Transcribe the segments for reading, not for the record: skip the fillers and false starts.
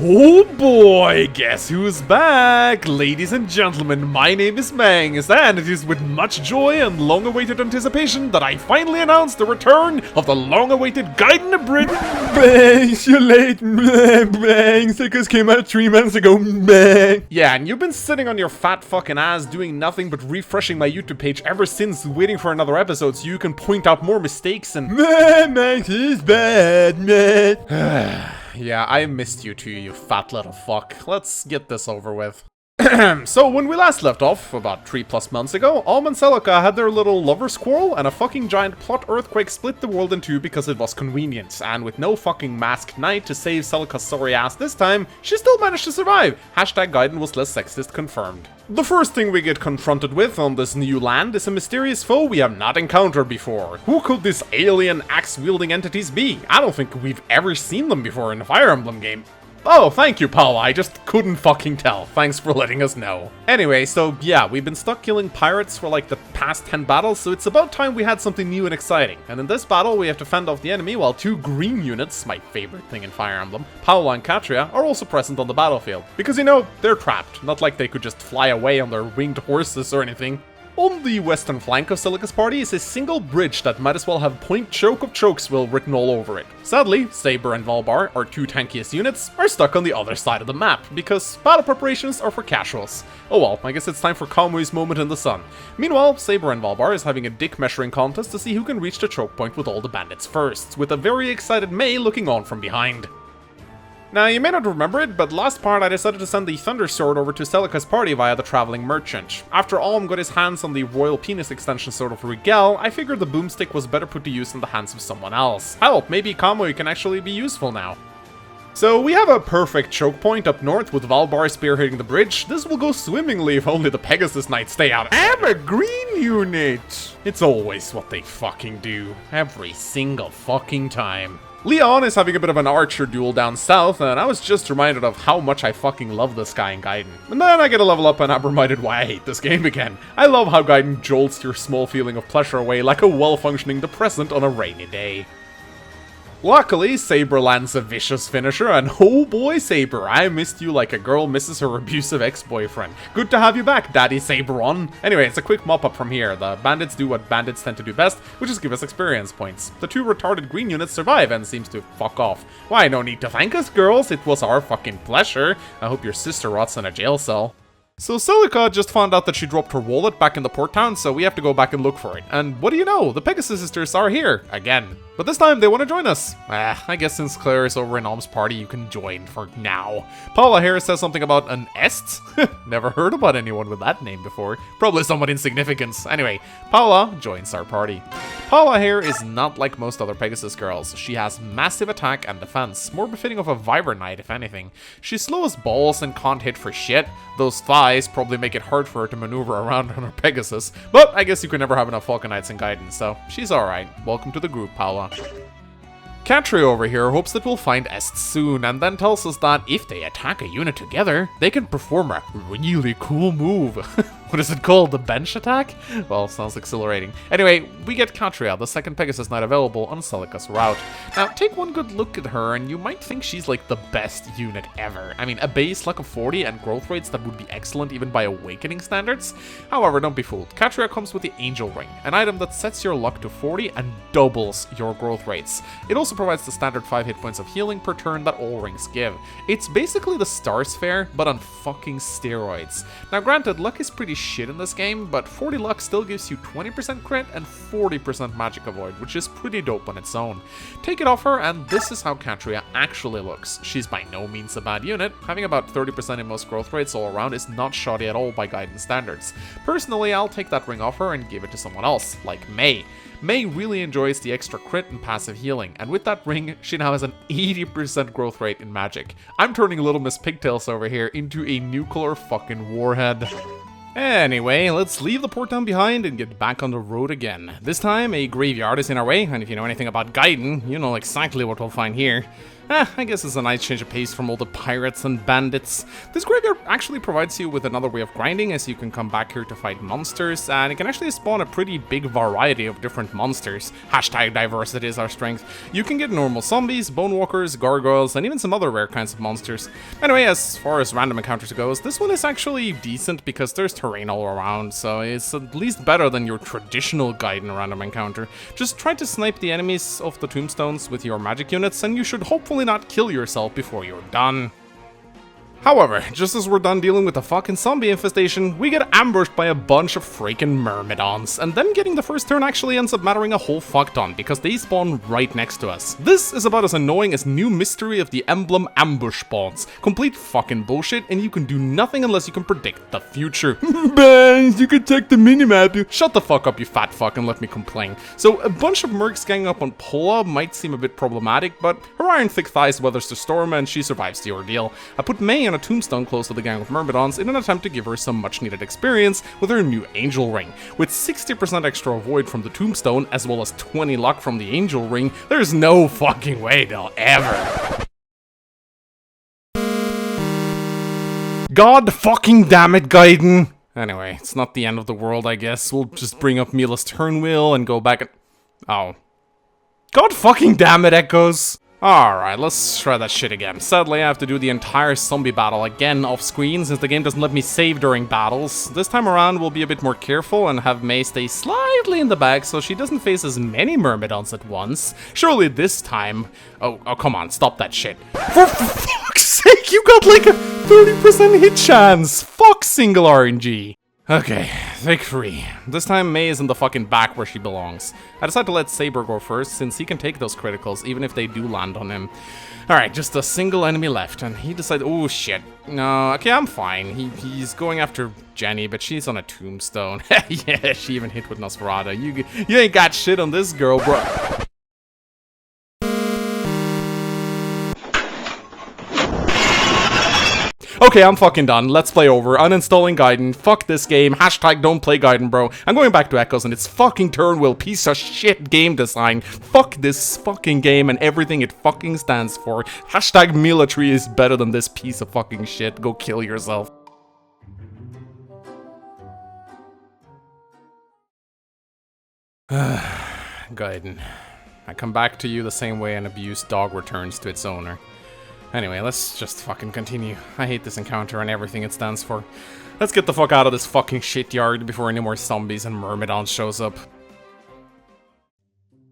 Oh boy, guess who's back? Ladies and gentlemen, my name is Mangs, and it is with much joy and long-awaited anticipation that I finally announce the return of the long-awaited Gaiden Abridged. Bangs, you're late. Bangs, Stickers came out 3 months ago. Bang. Yeah, and you've been sitting on your fat fucking ass doing nothing but refreshing my YouTube page ever since, waiting for another episode so you can point out more mistakes and... Bangs is bad, man. Yeah, I missed you too, you fat little fuck. Let's get this over with. So, when we last left off, about 3+ months ago, Alm and Celica had their little lovers quarrel, and a fucking giant plot earthquake split the world in two because it was convenient. And with no fucking masked knight to save Celica's sorry ass this time, she still managed to survive. Hashtag Gaiden was less sexist confirmed. The first thing we get confronted with on this new land is a mysterious foe we have not encountered before. Who could this alien axe-wielding entities be? I don't think we've ever seen them before in a Fire Emblem game. Oh, thank you, Paula, I just couldn't fucking tell. Thanks for letting us know. Anyway, so yeah, we've been stuck killing pirates for like the past 10 battles, so it's about time we had something new and exciting. And in this battle, we have to fend off the enemy while 2 green units, my favorite thing in Fire Emblem, Paula and Katria, are also present on the battlefield. Because, you know, they're trapped, not like they could just fly away on their winged horses or anything. On the western flank of Celica's party is a single bridge that might as well have Point Choke of Chokesville written all over it. Sadly, Saber and Valbar, our 2 tankiest units, are stuck on the other side of the map, because battle preparations are for casuals. Oh well, I guess it's time for Kamui's moment in the sun. Meanwhile, Saber and Valbar is having a dick measuring contest to see who can reach the choke point with all the bandits first, with a very excited May looking on from behind. Now, you may not remember it, but last part I decided to send the Thunder Sword over to Celica's party via the Traveling Merchant. After Alm got his hands on the Royal Penis Extension Sword of Rigel, I figured the boomstick was better put to use in the hands of someone else. Hell, maybe Kamui can actually be useful now. So we have a perfect choke point up north with Valbar spearheading the bridge. This will go swimmingly if only the Pegasus Knights stay out. I'm a green unit! It's always what they fucking do. Every single fucking time. Leon is having a bit of an archer duel down south, and I was just reminded of how much I fucking love this guy in Gaiden. And then I get a level up and I'm reminded why I hate this game again. I love how Gaiden jolts your small feeling of pleasure away like a well-functioning depressant on a rainy day. Luckily, Saber lands a vicious finisher, and oh boy Saber, I missed you like a girl misses her abusive ex-boyfriend. Good to have you back, Daddy Saberon. Anyway, it's a quick mop-up from here. The bandits do what bandits tend to do best, which is give us experience points. The 2 retarded green units survive and seems to fuck off. Why, no need to thank us, girls, it was our fucking pleasure. I hope your sister rots in a jail cell. So Celica just found out that she dropped her wallet back in the port town, so we have to go back and look for it. And what do you know, the Pegasus sisters are here, again. But this time, they want to join us. I guess since Claire is over in Alm's party, you can join for now. Paula here says something about an Est? Never heard about anyone with that name before. Probably someone insignificant. Anyway, Paula joins our party. Paula here is not like most other Pegasus girls. She has massive attack and defense, more befitting of a Viper Knight if anything. She's slow as balls and can't hit for shit. Those thighs probably make it hard for her to maneuver around on her Pegasus, but I guess you can never have enough Falcon Knights in Gaiden, so she's alright. Welcome to the group, Paula. Katria over here hopes that we'll find Est soon, and then tells us that if they attack a unit together, they can perform a really cool move. What is it called? The bench attack? Well, sounds exhilarating. Anyway, we get Katria, the second Pegasus Knight available on Celica's route. Now, take one good look at her, and you might think she's like the best unit ever. I mean, a base luck of 40 and growth rates that would be excellent even by Awakening standards. However, don't be fooled. Katria comes with the Angel Ring, an item that sets your luck to 40 and doubles your growth rates. It also provides the standard 5 hit points of healing per turn that all rings give. It's basically the Star Sphere, but on fucking steroids. Now granted, luck is pretty shit in this game, but 40 luck still gives you 20% crit and 40% magic avoid, which is pretty dope on its own. Take it off her, and this is how Katria actually looks. She's by no means a bad unit. Having about 30% in most growth rates all around is not shoddy at all by Gaiden standards. Personally, I'll take that ring off her and give it to someone else, like May. May really enjoys the extra crit and passive healing, and with that ring, she now has an 80% growth rate in magic. I'm turning Little Miss Pigtails over here into a nuclear fucking warhead. Anyway, let's leave the port town behind and get back on the road again. This time, a graveyard is in our way, and if you know anything about Gaiden, you know exactly what we'll find here. I guess it's a nice change of pace from all the pirates and bandits. This graveyard actually provides you with another way of grinding, as you can come back here to fight monsters, and it can actually spawn a pretty big variety of different monsters. Hashtag diversity is our strength. You can get normal zombies, bone walkers, gargoyles, and even some other rare kinds of monsters. Anyway, as far as random encounters goes, this one is actually decent because there's terrain all around, so it's at least better than your traditional Gaiden random encounter. Just try to snipe the enemies off the tombstones with your magic units, and you should hopefully not kill yourself before you're done. However, just as we're done dealing with the fucking zombie infestation, we get ambushed by a bunch of freaking myrmidons, and then getting the first turn actually ends up mattering a whole fuck ton, because they spawn right next to us. This is about as annoying as New Mystery of the Emblem ambush spawns. Complete fucking bullshit, and you can do nothing unless you can predict the future. Bangs, you can check the minimap. Shut the fuck up, you fat fuck, and let me complain. So, a bunch of mercs ganging up on Pola might seem a bit problematic, but her iron thick thighs weathers the storm, and she survives the ordeal. I put May on a tombstone close to the gang of myrmidons in an attempt to give her some much needed experience with her new angel ring. With 60% extra avoid from the tombstone, as well as 20 luck from the angel ring, there's no fucking way they'll ever. God fucking damn it, Gaiden! Anyway, it's not the end of the world, I guess. We'll just bring up Mila's turn wheel and go back and... Oh. God fucking damn it, Echoes! Alright, let's try that shit again. Sadly, I have to do the entire zombie battle again off-screen, since the game doesn't let me save during battles. This time around, we'll be a bit more careful and have May stay slightly in the back so she doesn't face as many myrmidons at once. Surely this time... Oh, come on, stop that shit. For fuck's sake, you got like a 30% hit chance! Fuck single RNG! Okay, take 3. This time May is in the fucking back where she belongs. I decided to let Saber go first, since he can take those criticals, even if they do land on him. Alright, just a single enemy left, and he decided- oh shit. No, okay, I'm fine. He's going after Jenny, but she's on a tombstone. Yeah, she even hit with Nosferatu. You ain't got shit on this girl, bro. Okay, I'm fucking done. Let's play over. Uninstalling Gaiden. Fuck this game. Hashtag don't play Gaiden, bro. I'm going back to Echoes and it's fucking turn wheel piece of shit game design. Fuck this fucking game and everything it fucking stands for. Hashtag military is better than this piece of fucking shit. Go kill yourself. Gaiden. I come back to you the same way an abused dog returns to its owner. Anyway, let's just fucking continue. I hate this encounter and everything it stands for. Let's get the fuck out of this fucking shit yard before any more zombies and myrmidons shows up.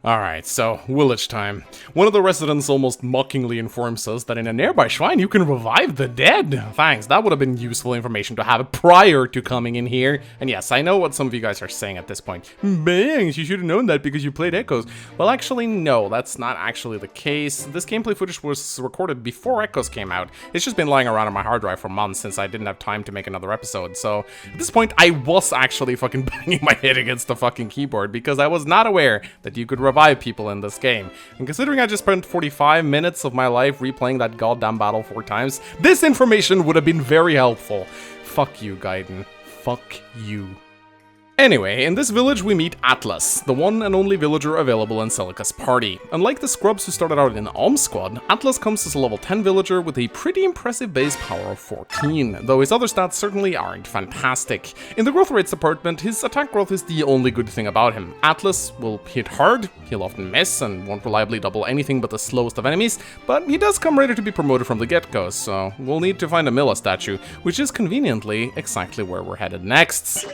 Alright, so, village time. One of the residents almost mockingly informs us that in a nearby shrine you can revive the dead. Thanks, that would have been useful information to have prior to coming in here. And yes, I know what some of you guys are saying at this point. Bangs, you should have known that because you played Echoes. Well, actually, no, that's not actually the case. This gameplay footage was recorded before Echoes came out. It's just been lying around on my hard drive for months since I didn't have time to make another episode. So, at this point, I was actually fucking banging my head against the fucking keyboard because I was not aware that you could revive people in this game. And considering I just spent 45 minutes of my life replaying that goddamn battle 4 times, this information would have been very helpful. Fuck you, Gaiden. Fuck you. Anyway, in this village we meet Atlas, the one and only villager available in Celica's party. Unlike the scrubs who started out in the Alm Squad, Atlas comes as a level 10 villager with a pretty impressive base power of 14, though his other stats certainly aren't fantastic. In the growth rates department, his attack growth is the only good thing about him. Atlas will hit hard, he'll often miss, and won't reliably double anything but the slowest of enemies, but he does come ready to be promoted from the get-go, so we'll need to find a Mila statue, which is conveniently exactly where we're headed next.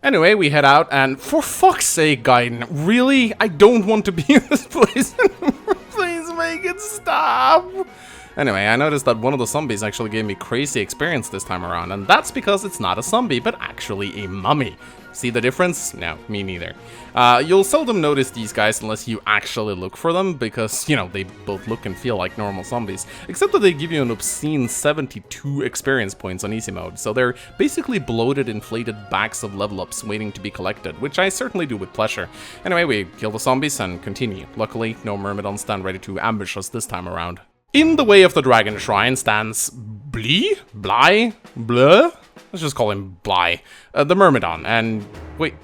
Anyway, we head out, and for fuck's sake, Gaiden, really? I don't want to be in this place anymore. Please make it stop. Anyway, I noticed that one of the zombies actually gave me crazy experience this time around, and that's because it's not a zombie, but actually a mummy. See the difference? No, me neither. You'll seldom notice these guys unless you actually look for them, because, you know, they both look and feel like normal zombies. Except that they give you an obscene 72 experience points on easy mode, so they're basically bloated, inflated bags of level ups waiting to be collected, which I certainly do with pleasure. Anyway, we kill the zombies and continue. Luckily, no myrmidons stand ready to ambush us this time around. In the way of the Dragon Shrine stands Blee? Bly? Bleh? Let's just call him Bly. The Myrmidon, and wait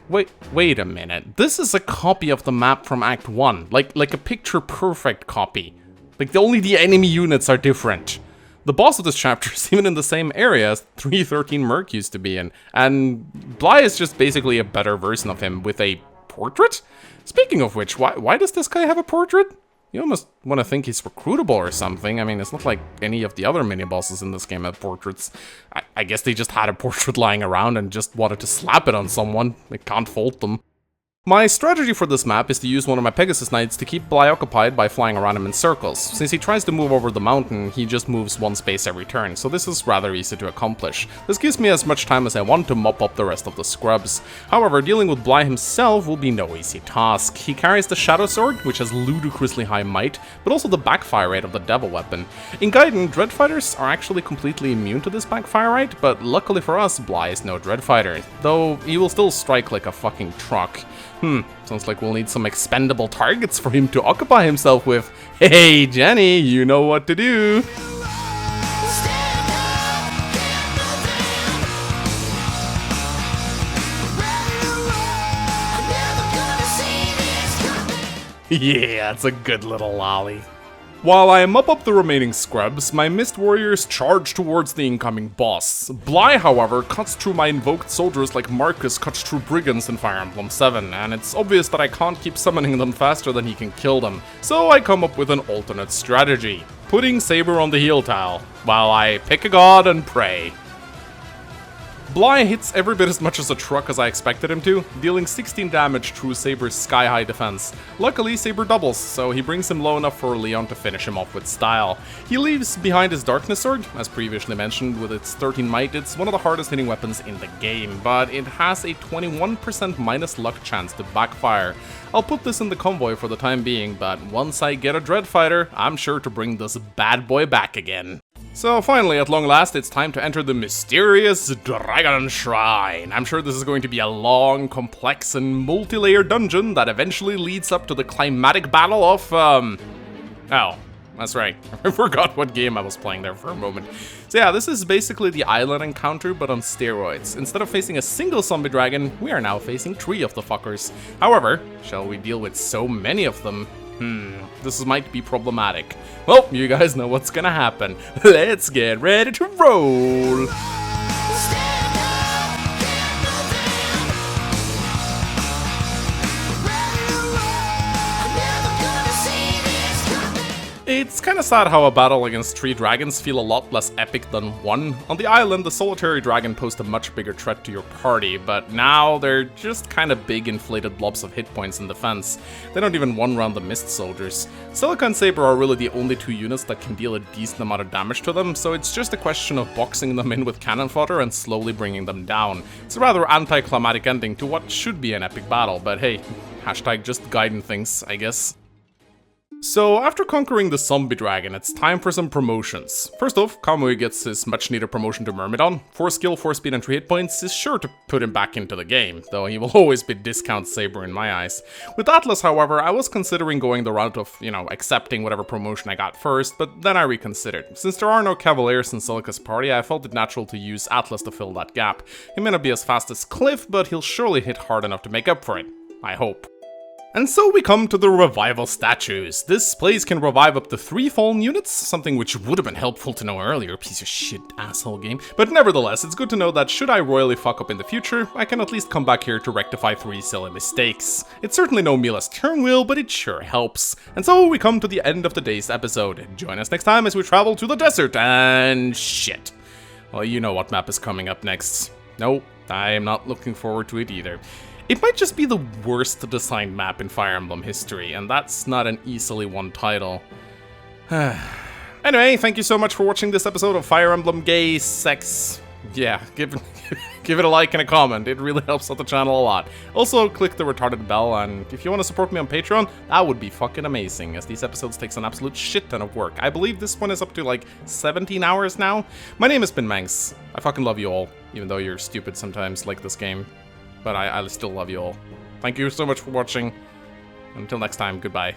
a minute. This is a copy of the map from Act 1, like a picture-perfect copy. Like, only the enemy units are different. The boss of this chapter is even in the same area as 313 Merc used to be in, and Bly is just basically a better version of him with a portrait? Speaking of which, why does this guy have a portrait? You almost want to think he's recruitable or something. I mean, it's not like any of the other mini-bosses in this game have portraits. I guess they just had a portrait lying around and just wanted to slap it on someone. They can't fault them. My strategy for this map is to use one of my Pegasus Knights to keep Bly occupied by flying around him in circles. Since he tries to move over the mountain, he just moves one space every turn, so this is rather easy to accomplish. This gives me as much time as I want to mop up the rest of the scrubs. However, dealing with Bly himself will be no easy task. He carries the Shadow Sword, which has ludicrously high might, but also the backfire rate of the Devil Weapon. In Gaiden, Dread Fighters are actually completely immune to this backfire rate, but luckily for us, Bly is no Dread Fighter, though he will still strike like a fucking truck. Sounds like we'll need some expendable targets for him to occupy himself with. Hey, Jenny, you know what to do. Yeah, it's a good little lolly. While I mop up the remaining scrubs, my Mist Warriors charge towards the incoming boss. Bly, however, cuts through my invoked soldiers like Marcus cuts through brigands in Fire Emblem 7, and it's obvious that I can't keep summoning them faster than he can kill them, so I come up with an alternate strategy, putting Saber on the heal tile, while I pick a god and pray. Bly hits every bit as much as a truck as I expected him to, dealing 16 damage through Saber's sky-high defense. Luckily, Saber doubles, so he brings him low enough for Leon to finish him off with style. He leaves behind his Darkness Sword, as previously mentioned, with its 13 might. It's one of the hardest hitting weapons in the game, but it has a 21% minus luck chance to backfire. I'll put this in the convoy for the time being, but once I get a Dread Fighter, I'm sure to bring this bad boy back again. So finally, at long last, it's time to enter the mysterious Dragon Shrine. I'm sure this is going to be a long, complex, and multi-layered dungeon that eventually leads up to the climatic battle of, Oh, that's right. I forgot what game I was playing there for a moment. So yeah, this is basically the island encounter, but on steroids. Instead of facing a single zombie dragon, we are now facing 3 of the fuckers. However, shall we deal with so many of them? This might be problematic. Well, you guys know what's gonna happen. Let's get ready to roll! It's kinda sad how a battle against 3 dragons feel a lot less epic than 1. On the island, the solitary dragon posed a much bigger threat to your party, but now they're just kinda big inflated blobs of hit points and defense. They don't even one-round the Mist Soldiers. Celica and Saber are really the only 2 units that can deal a decent amount of damage to them, so it's just a question of boxing them in with cannon fodder and slowly bringing them down. It's a rather anticlimactic ending to what should be an epic battle, but hey, hashtag just Gaiden things, I guess. So, after conquering the zombie dragon, it's time for some promotions. First off, Kamui gets his much needed promotion to Myrmidon. 4 skill, 4 speed, and 3 hit points is sure to put him back into the game, though he will always be discount Saber in my eyes. With Atlas, however, I was considering going the route of, accepting whatever promotion I got first, but then I reconsidered. Since there are no Cavaliers in Celica's party, I felt it natural to use Atlas to fill that gap. He may not be as fast as Cliff, but he'll surely hit hard enough to make up for it. I hope. And so we come to the revival statues. This place can revive up to 3 fallen units, something which would have been helpful to know earlier, piece of shit asshole game. But nevertheless, it's good to know that should I royally fuck up in the future, I can at least come back here to rectify 3 silly mistakes. It's certainly no Mila's turn wheel, but it sure helps. And so we come to the end of today's episode. Join us next time as we travel to the desert and shit. Well, you know what map is coming up next. No, I am not looking forward to it either. It might just be the worst designed map in Fire Emblem history, and that's not an easily won title. Anyway, thank you so much for watching this episode of Fire Emblem Gay Sex. Yeah, give it a like and a comment, it really helps out the channel a lot. Also, click the retarded bell, and if you want to support me on Patreon, that would be fucking amazing, as these episodes takes an absolute shit ton of work. I believe this one is up to like 17 hours now. My name has been Manx. I fucking love you all, even though you're stupid sometimes like this game. But I still love you all. Thank you so much for watching. Until next time, goodbye.